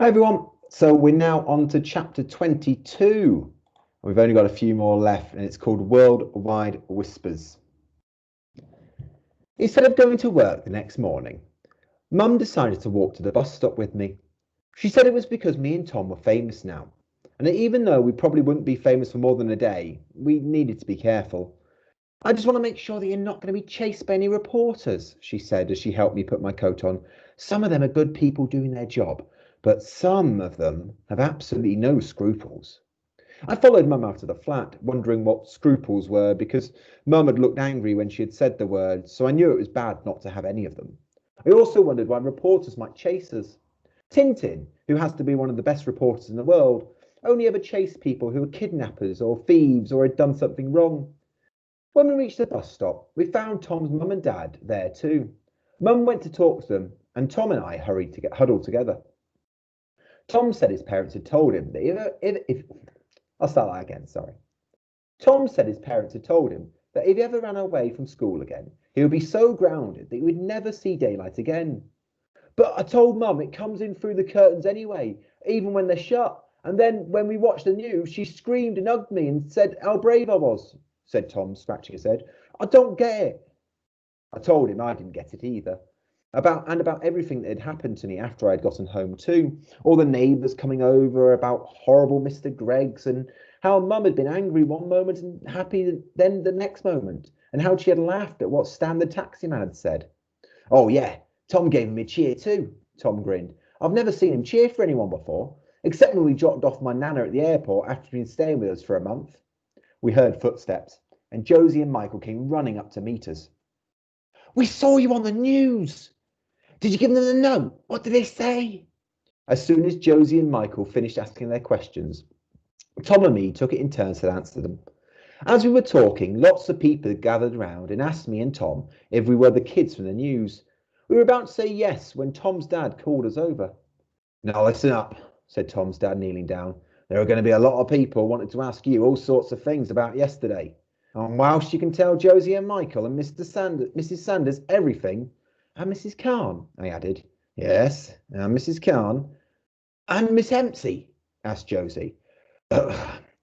Hi everyone. So we're now on to chapter 22. We've only got a few more left, and it's called Worldwide Whispers. Instead of going to work the next morning, Mum decided to walk to the bus stop with me. She said it was because me and Tom were famous now, and that even though we probably wouldn't be famous for more than a day, we needed to be careful. I just want to make sure that you're not going to be chased by any reporters, she said as she helped me put my coat on. Some of them are good people doing their job, but some of them have absolutely no scruples. I followed Mum out of the flat, wondering what scruples were, because Mum had looked angry when she had said the word, so I knew it was bad not to have any of them. I also wondered why reporters might chase us. Tintin, who has to be one of the best reporters in the world, only ever chased people who were kidnappers or thieves or had done something wrong. When we reached the bus stop, we found Tom's mum and dad there too. Mum went to talk to them, and Tom and I hurried to get huddled together. Tom said his parents had told him that if I'll start that again, sorry. Tom said his parents had told him that if he ever ran away from school again, he would be so grounded that he would never see daylight again. But I told Mum it comes in through the curtains anyway, even when they're shut. And then when we watched the news, she screamed and hugged me and said how brave I was, said Tom, scratching his head. I don't get it. I told him I didn't get it either. About everything that had happened to me after I'd gotten home too. All the neighbours coming over, about horrible Mr. Greggs, and how Mum had been angry one moment and happy then the next moment, and how she had laughed at what Stan the taximan had said. Oh yeah, Tom gave him a cheer too, Tom grinned. I've never seen him cheer for anyone before, except when we dropped off my nana at the airport after he'd been staying with us for a month. We heard footsteps, and Josie and Michael came running up to meet us. We saw you on the news. Did you give them the note? What did they say? As soon as Josie and Michael finished asking their questions, Tom and me took it in turns to answer them. As we were talking, lots of people gathered round and asked me and Tom if we were the kids from the news. We were about to say yes when Tom's dad called us over. Now listen up, said Tom's dad, kneeling down. There are going to be a lot of people wanting to ask you all sorts of things about yesterday. And whilst you can tell Josie and Michael and Mrs. Sanders everything, and Mrs. Khan, I added. Yes, and Mrs. Khan. And Miss Hempsey, asked Josie.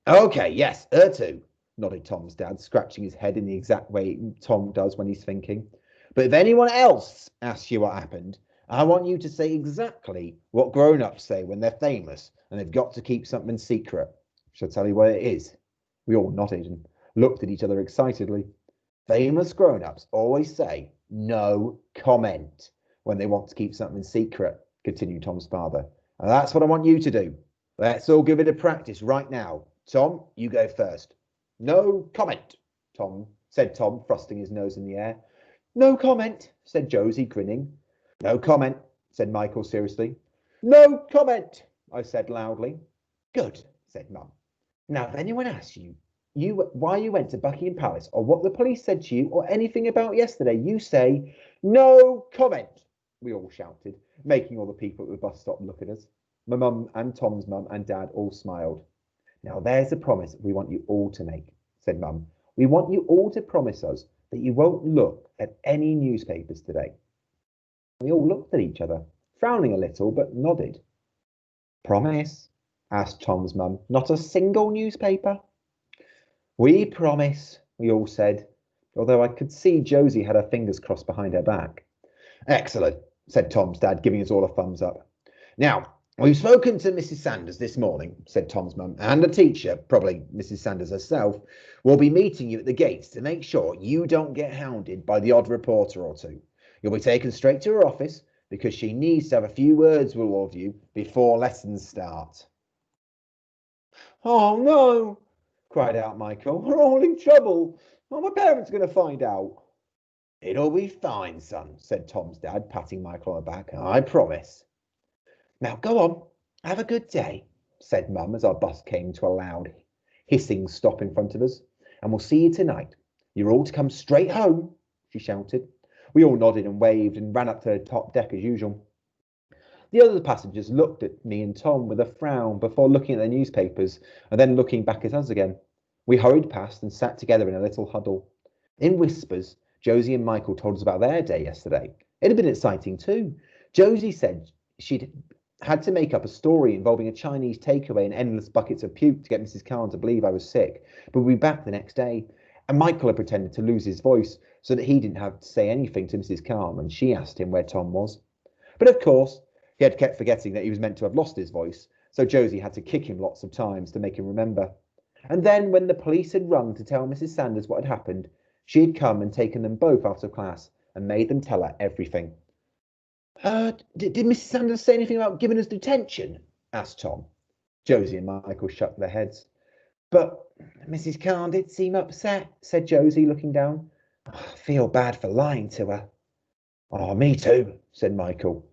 Okay, yes, her too, nodded Tom's dad, scratching his head in the exact way Tom does when he's thinking. But if anyone else asks you what happened, I want you to say exactly what grown-ups say when they're famous and they've got to keep something secret. Shall I tell you what it is? We all nodded and looked at each other excitedly. Famous grown-ups always say no comment when they want to keep something secret, continued Tom's father. And that's what I want you to do. Let's all give it a practice right now. Tom, you go first. No comment, said Tom, thrusting his nose in the air. No comment, said Josie, grinning. No comment, said Michael seriously. No comment, I said loudly. Good, said Mum. Now, if anyone asks you why you went to Buckingham Palace or what the police said to you or anything about yesterday, you say, no comment, we all shouted, making all the people at the bus stop look at us. My mum and Tom's mum and dad all smiled. Now, there's a promise we want you all to make, said Mum. We want you all to promise us that you won't look at any newspapers today. We all looked at each other, frowning a little, but nodded. Promise? Asked Tom's mum. Not a single newspaper? We promise, we all said, although I could see Josie had her fingers crossed behind her back. Excellent, said Tom's dad, giving us all a thumbs up. Now, we've spoken to Mrs. Sanders this morning, said Tom's mum, and the teacher, probably Mrs. Sanders herself, will be meeting you at the gates to make sure you don't get hounded by the odd reporter or two. You'll be taken straight to her office because she needs to have a few words with all of you before lessons start. Oh no, cried out Michael. We're all in trouble. Are my parents going to find out? It'll be fine, son, said Tom's dad, patting Michael on the back. I promise. Now go on, have a good day, said Mum as our bus came to a loud hissing stop in front of us. And we'll see you tonight. You're all to come straight home, she shouted. We all nodded and waved and ran up to the top deck as usual. The other passengers looked at me and Tom with a frown before looking at their newspapers and then looking back at us again. We hurried past and sat together in a little huddle. In whispers, Josie and Michael told us about their day yesterday. It had been exciting too. Josie said she'd had to make up a story involving a Chinese takeaway and endless buckets of puke to get Mrs. Khan to believe I was sick, but we'd be back the next day. And Michael had pretended to lose his voice so that he didn't have to say anything to Mrs. Khan when she asked him where Tom was. But of course, he had kept forgetting that he was meant to have lost his voice, so Josie had to kick him lots of times to make him remember. And then, when the police had rung to tell Mrs. Sanders what had happened, she had come and taken them both out of class and made them tell her everything. Did Mrs. Sanders say anything about giving us detention? Asked Tom. Josie and Michael shook their heads. But Mrs. Khan did seem upset, said Josie, looking down. I feel bad for lying to her. Oh, me too, said Michael.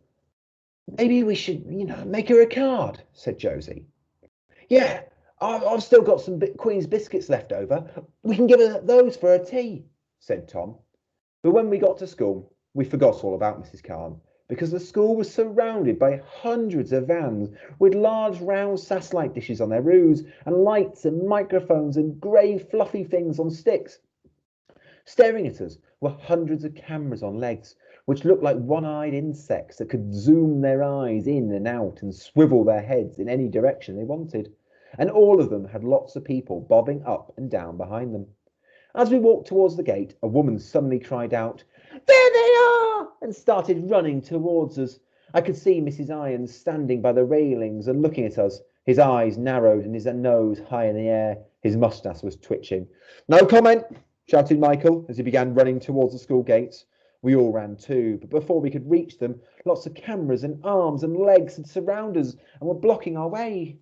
Maybe we should, make her a card, said Josie. Yeah, I've still got some Queen's biscuits left over. We can give her those for her tea, said Tom. But when we got to school, we forgot all about Mrs. Khan, because the school was surrounded by hundreds of vans with large round satellite dishes on their roofs and lights and microphones and grey fluffy things on sticks. Staring at us were hundreds of cameras on legs, which looked like one-eyed insects that could zoom their eyes in and out and swivel their heads in any direction they wanted. And all of them had lots of people bobbing up and down behind them. As we walked towards the gate, a woman suddenly cried out, "There they are!" and started running towards us. I could see Mrs. Irons standing by the railings and looking at us, his eyes narrowed and his nose high in the air. His moustache was twitching. "No comment," shouted Michael as he began running towards the school gates. We all ran too, but before we could reach them, lots of cameras and arms and legs had surrounded us and were blocking our way.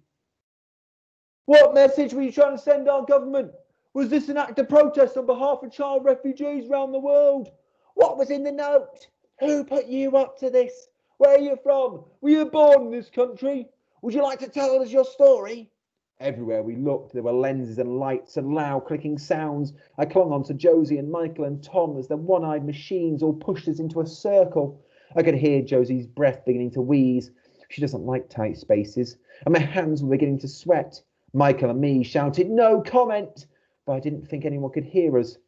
"What message were you trying to send our government? Was this an act of protest on behalf of child refugees around the world? What was in the note? Who put you up to this? Where are you from? Were you born in this country? Would you like to tell us your story?" Everywhere we looked, there were lenses and lights and loud clicking sounds. I clung on to Josie and Michael and Tom as the one-eyed machines all pushed us into a circle. I could hear Josie's breath beginning to wheeze. She doesn't like tight spaces, and my hands were beginning to sweat. Michael and me shouted, "No comment!" but I didn't think anyone could hear us.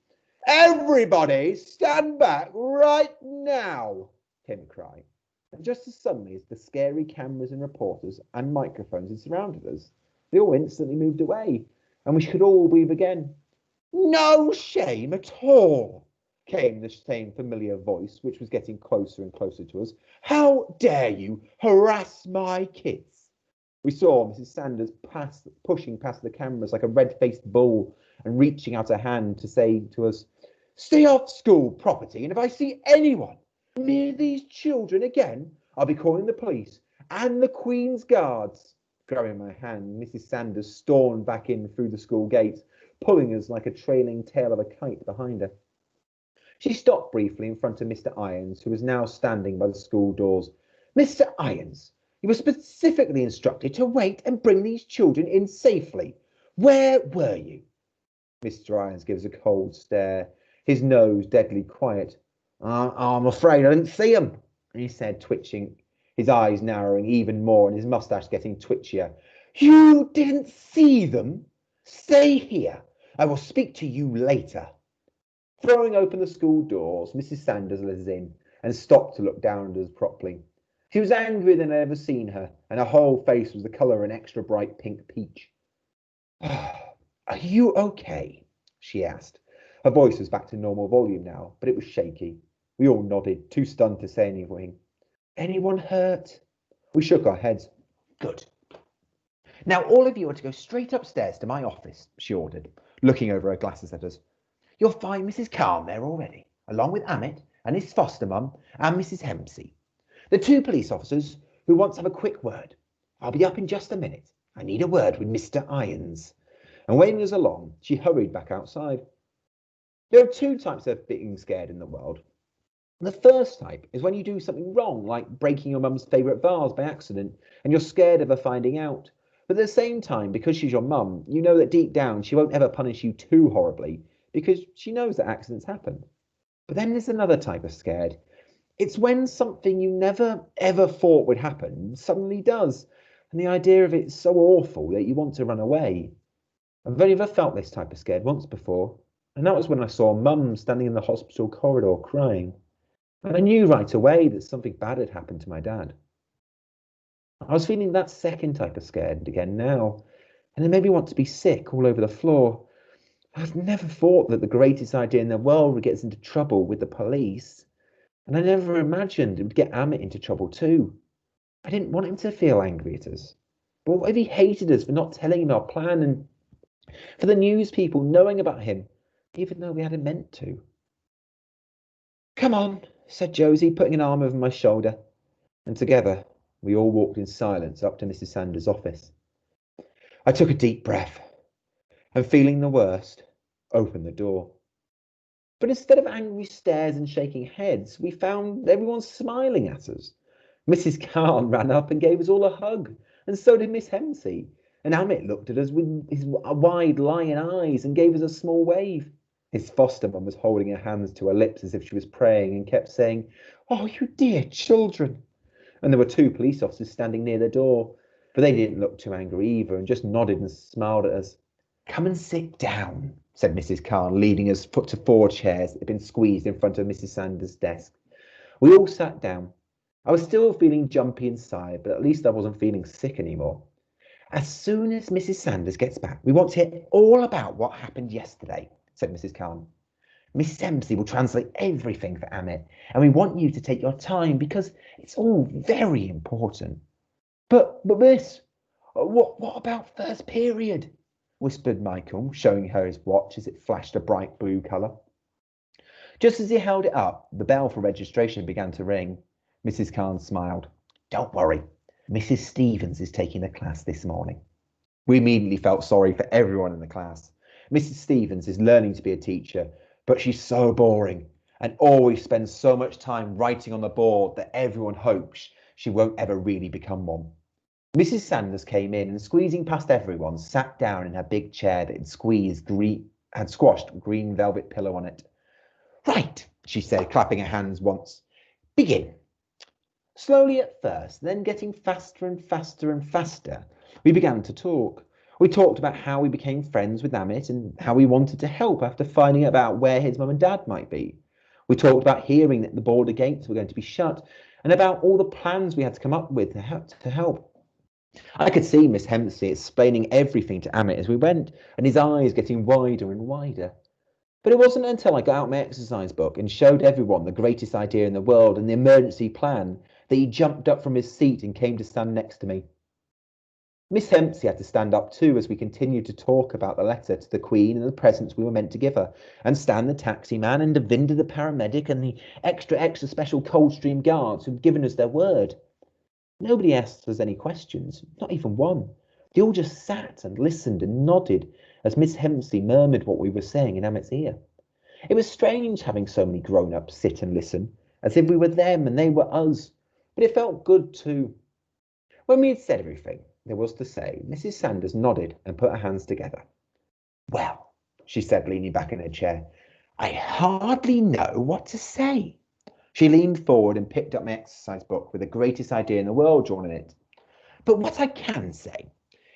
"Everybody stand back right now!" Tim cried. And just as suddenly as the scary cameras and reporters and microphones had surrounded us, they all instantly moved away, and we could all breathe again. "No shame at all," came the same familiar voice, which was getting closer and closer to us. "How dare you harass my kids?" We saw Mrs. Sanders pushing past the cameras like a red-faced bull and reaching out a hand to say to us, "Stay off school property, and if I see anyone near these children again, I'll be calling the police and the Queen's Guards." Grabbing my hand, Mrs. Sanders stormed back in through the school gate, pulling us like a trailing tail of a kite behind her. She stopped briefly in front of Mr. Irons, who was now standing by the school doors. "Mr. Irons, you were specifically instructed to wait and bring these children in safely. Where were you?" Mr. Irons gives a cold stare, his nose deadly quiet. I'm afraid I didn't see them," he said, twitching, his eyes narrowing even more and his moustache getting twitchier. "You didn't see them? Stay here. I will speak to you later." Throwing open the school doors, Mrs. Sanders let us in and stopped to look down at us properly. She was angrier than I'd ever seen her, and her whole face was the colour of an extra bright pink peach. "Are you okay?" she asked. Her voice was back to normal volume now, but it was shaky. We all nodded, too stunned to say anything. "Anyone hurt?" We shook our heads. "Good. Now all of you are to go straight upstairs to my office," she ordered, looking over her glasses at us. "You'll find Mrs. Khan there already, along with Amit and his foster mum and Mrs. Hempsey. The two police officers who want to have a quick word. I'll be up in just a minute. I need a word with Mr. Irons." And waving us along, she hurried back outside. There are two types of being scared in the world. The first type is when you do something wrong, like breaking your mum's favourite vase by accident, and you're scared of her finding out. But at the same time, because she's your mum, you know that deep down she won't ever punish you too horribly, because she knows that accidents happen. But then there's another type of scared. It's when something you never ever thought would happen suddenly does, and the idea of it's so awful that you want to run away. I've only ever felt this type of scared once before, and that was when I saw Mum standing in the hospital corridor crying. And I knew right away that something bad had happened to my dad. I was feeling that second type of scared again now, and it made me want to be sick all over the floor. I've never thought that the greatest idea in the world would get us into trouble with the police, and I never imagined it would get Amit into trouble too. I didn't want him to feel angry at us. But what if he hated us for not telling him our plan and for the news people knowing about him, even though we hadn't meant to? Come on, said Josie, putting an arm over my shoulder, and together we all walked in silence up to Mrs. Sanders' office. I took a deep breath and, feeling the worst, opened the door. But instead of angry stares and shaking heads, we found everyone smiling at us. Mrs. Khan ran up and gave us all a hug, and so did Miss Hempsey. And Amit looked at us with his wide lion eyes and gave us a small wave. His foster mum was holding her hands to her lips as if she was praying and kept saying, "Oh, you dear children." And there were two police officers standing near the door, but they didn't look too angry either and just nodded and smiled at us. "Come and sit down," said Mrs. Khan, leading us to four chairs that had been squeezed in front of Mrs. Sanders' desk. We all sat down. I was still feeling jumpy inside, but at least I wasn't feeling sick anymore. "As soon as Mrs. Sanders gets back, we want to hear all about what happened yesterday," said Mrs. Khan. "Miss Dempsey will translate everything for Amit, and we want you to take your time because it's all very important." But miss, what about first period?" whispered Michael, showing her his watch as it flashed a bright blue colour. Just as he held it up, the bell for registration began to ring. Mrs. Khan smiled. "Don't worry, Mrs. Stevens is taking the class this morning." We immediately felt sorry for everyone in the class. Mrs. Stevens is learning to be a teacher, but she's so boring and always spends so much time writing on the board that everyone hopes she won't ever really become one. Mrs. Sanders came in and, squeezing past everyone, sat down in her big chair that had squashed green velvet pillow on it. "Right," she said, clapping her hands once. "Begin." Slowly at first, then getting faster and faster and faster, we began to talk. We talked about how we became friends with Amit and how we wanted to help after finding out about where his mum and dad might be. We talked about hearing that the border gates were going to be shut and about all the plans we had to come up with to help. I could see Miss Hempsey explaining everything to Amit as we went, and his eyes getting wider and wider. But it wasn't until I got out my exercise book and showed everyone the greatest idea in the world and the emergency plan that he jumped up from his seat and came to stand next to me. Miss Hempsey had to stand up too as we continued to talk about the letter to the Queen and the presents we were meant to give her, and Stan the taxi man and Davinda the paramedic and the extra special Coldstream guards who'd given us their word. Nobody asked us any questions, not even one. They all just sat and listened and nodded as Miss Hempsey murmured what we were saying in Amit's ear. It was strange having so many grown-ups sit and listen, as if we were them and they were us, but it felt good too. When we had said everything there was to say, Mrs. Sanders nodded and put her hands together. "Well," she said, leaning back in her chair, "I hardly know what to say." She leaned forward and picked up my exercise book with the greatest idea in the world drawn in it. "But what I can say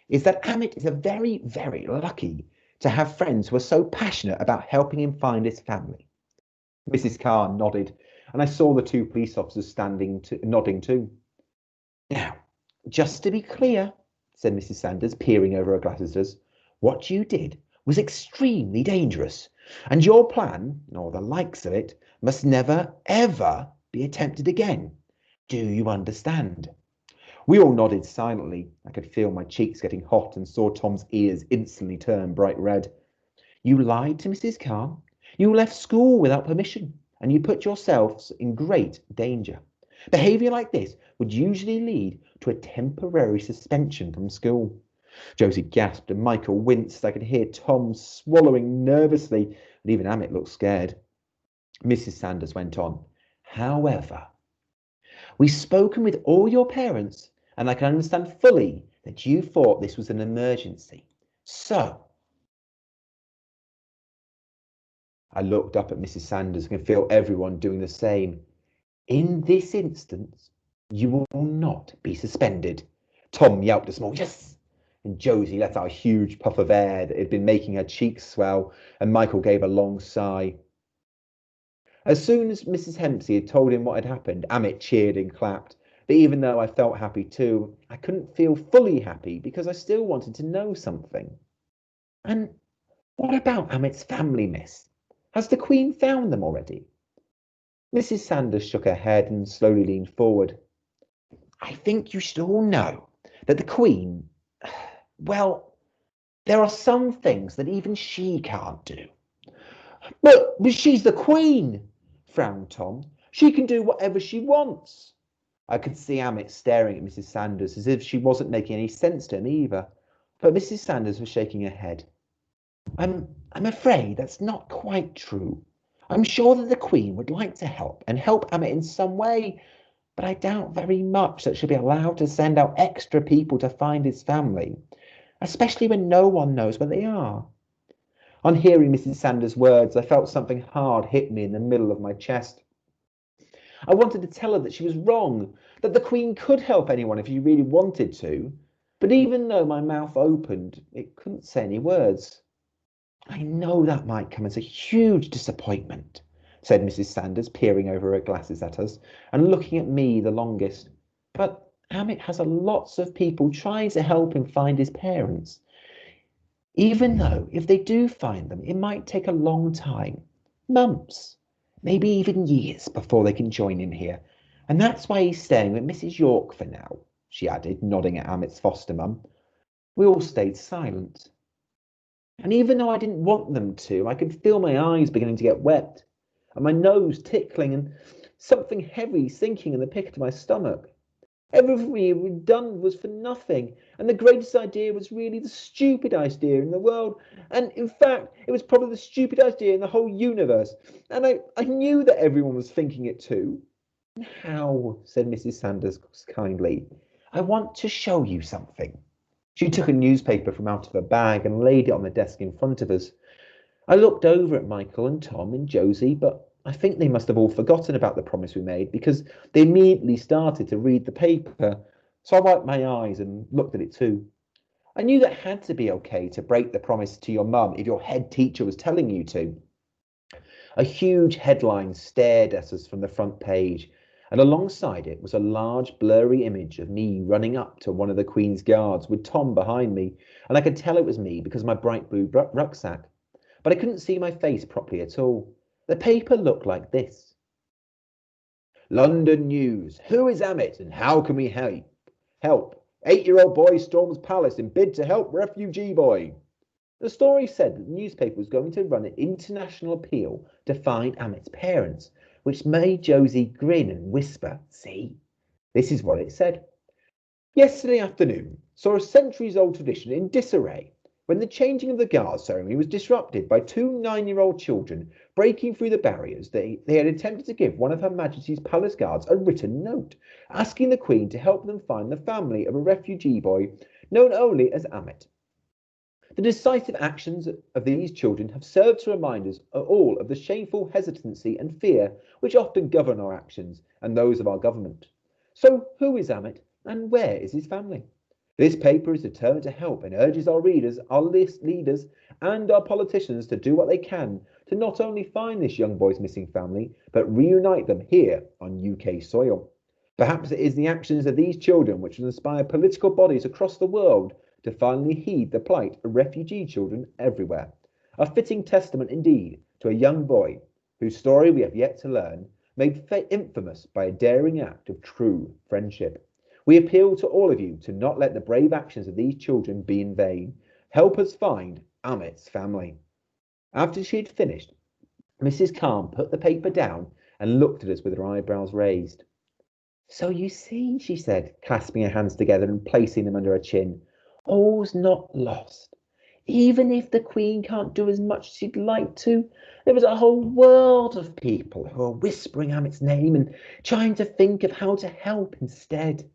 is that Amit is very, very lucky to have friends who are so passionate about helping him find his family." Mrs. Khan nodded, and I saw the two police officers nodding too. "Now, just to be clear," said Mrs. Sanders, peering over her glasses at us, "what you did was extremely dangerous, and your plan, or the likes of it, must never, ever be attempted again. Do you understand?" We all nodded silently. I could feel my cheeks getting hot and saw Tom's ears instantly turn bright red. "You lied to Mrs. Khan, you left school without permission, and you put yourselves in great danger. Behaviour like this would usually lead to a temporary suspension from school." Josie gasped and Michael winced. I could hear Tom swallowing nervously, and even Amit looked scared. Mrs. Sanders went on. "However, we've spoken with all your parents, and I can understand fully that you thought this was an emergency. So," I looked up at Mrs. Sanders and could feel everyone doing the same, "in this instance, you will not be suspended." Tom yelped a small "yes," and Josie let out a huge puff of air that had been making her cheeks swell, and Michael gave a long sigh. As soon as Mrs. Hempsey had told him what had happened, Amit cheered and clapped. But even though I felt happy too, I couldn't feel fully happy because I still wanted to know something. And what about Amit's family, miss? Has the Queen found them already? Mrs. Sanders shook her head and slowly leaned forward. I think you should all know that the Queen, well, there are some things that even she can't do. But she's the Queen, frowned Tom. She can do whatever she wants. I could see Amit staring at Mrs. Sanders as if she wasn't making any sense to him either. But Mrs. Sanders was shaking her head. I'm afraid that's not quite true. I'm sure that the Queen would like to help and help Amit in some way, but I doubt very much that she'll be allowed to send out extra people to find his family, especially when no one knows where they are. On hearing Mrs. Sanders' words, I felt something hard hit me in the middle of my chest. I wanted to tell her that she was wrong, that the Queen could help anyone if she really wanted to, but even though my mouth opened, it couldn't say any words. I know that might come as a huge disappointment, said Mrs. Sanders, peering over her glasses at us and looking at me the longest. But Amit has lots of people trying to help him find his parents. Even though if they do find them, it might take a long time, months, maybe even years before they can join him here. And that's why he's staying with Mrs. York for now, she added, nodding at Amit's foster mum. We all stayed silent. And even though I didn't want them to, I could feel my eyes beginning to get wet, and my nose tickling, and something heavy sinking in the pit of my stomach. Everything we'd done was for nothing, and the greatest idea was really the stupid idea in the world, and in fact, it was probably the stupid idea in the whole universe, and I knew that everyone was thinking it too. How, said Mrs. Sanders kindly, I want to show you something. She took a newspaper from out of her bag and laid it on the desk in front of us. I looked over at Michael and Tom and Josie, but I think they must have all forgotten about the promise we made because they immediately started to read the paper. So I wiped my eyes and looked at it too. I knew that it had to be okay to break the promise to your mum if your head teacher was telling you to. A huge headline stared at us from the front page, and alongside it was a large blurry image of me running up to one of the Queen's guards with Tom behind me, and I could tell it was me because of my bright blue rucksack. But I couldn't see my face properly at all. The paper looked like this. London News. Who is Amit and how can we help? Help. 8-year-old boy storms palace in bid to help refugee boy. The story said that the newspaper was going to run an international appeal to find Amit's parents, which made Josie grin and whisper, see? This is what it said. Yesterday afternoon saw a centuries-old tradition in disarray when the changing of the guard ceremony was disrupted by 2 9-year-old children breaking through the barriers. They had attempted to give one of Her Majesty's Palace Guards a written note asking the Queen to help them find the family of a refugee boy known only as Amit. The decisive actions of these children have served to remind us all of the shameful hesitancy and fear which often govern our actions and those of our government. So who is Amit and where is his family? This paper is determined to help and urges our readers, our leaders and our politicians to do what they can to not only find this young boy's missing family, but reunite them here on UK soil. Perhaps it is the actions of these children which will inspire political bodies across the world to finally heed the plight of refugee children everywhere. A fitting testament indeed to a young boy whose story we have yet to learn, made infamous by a daring act of true friendship. We appeal to all of you to not let the brave actions of these children be in vain. Help us find Amit's family. After she had finished, Mrs. Calm put the paper down and looked at us with her eyebrows raised. So you see, she said, clasping her hands together and placing them under her chin, all's not lost. Even if the Queen can't do as much as she'd like to, there is a whole world of people who are whispering Amit's name and trying to think of how to help instead.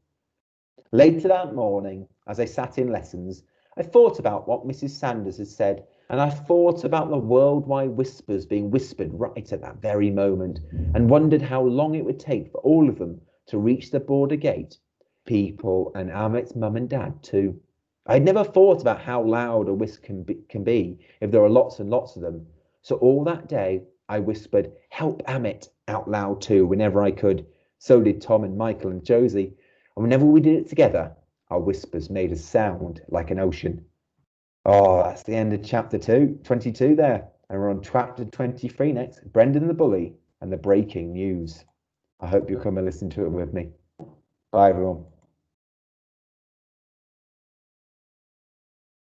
Later that morning, as I sat in lessons, I thought about what Mrs. Sanders had said, and I thought about the worldwide whispers being whispered right at that very moment, and wondered how long it would take for all of them to reach the border gate, people and Amit's mum and dad too. I'd never thought about how loud a whisper can be if there are lots and lots of them. So all that day, I whispered, help Amit out loud too, whenever I could. So did Tom and Michael and Josie. And whenever we did it together, our whispers made a sound like an ocean. Oh, that's the end of chapter 22 there. And we're on chapter 23 next. Brendan the Bully and the breaking news. I hope you'll come and listen to it with me. Bye, everyone.